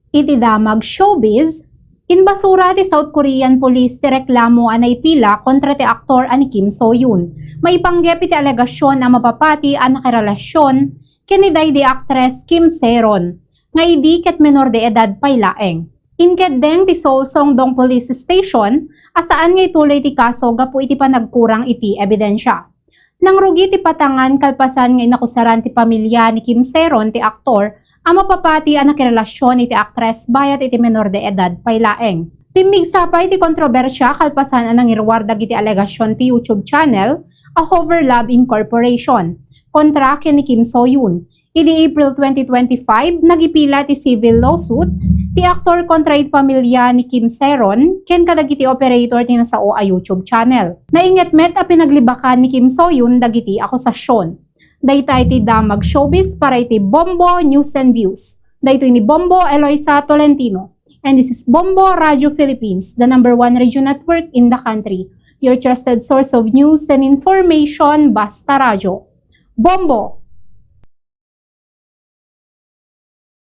Iti damag showbiz, inbasura ti South Korean police ti reklamo anay pila kontra ti aktor ani Kim So-yoon. Maipanggep iti alegasyon ang mapapati ang nakirelasyon kiniday di actress Kim Se-ron, nga idi ket menor de edad pay laeng. Inket deng ti Seoul Songdong Police Station, asaan nga ituloy ti kaso gapu iti panagkurang iti ebidensya. Nang rugi ti patangan kalpasan nga inakusaran ti pamilya ni Kim Se-ron ti aktor, ang mapapati ang nakirelasyon iti actress bayat iti menor de edad pay laeng. Pimigsapay ti kontrobersya kalpasan ang nangirwardag iti alegasyon ti YouTube channel, A Hover Love Incorporation, kontra ken ni Kim So-yoon. Idi April 2025, nagipila ti civil lawsuit ti aktor kontra iti pamilya ni Kim Se-ron ken kadagiti operator ti nasao a YouTube channel. Nainget met a pinaglibakan ni Kim So-yoon dagiti akusasyon. Daytay ti damag showbiz para iti Bombo News and Views. Daytoy ni Bombo Eloisa Tolentino. And this is Bombo Radio Philippines, the #1 radio network in the country. Your trusted source of news and information, basta radyo. Bombo!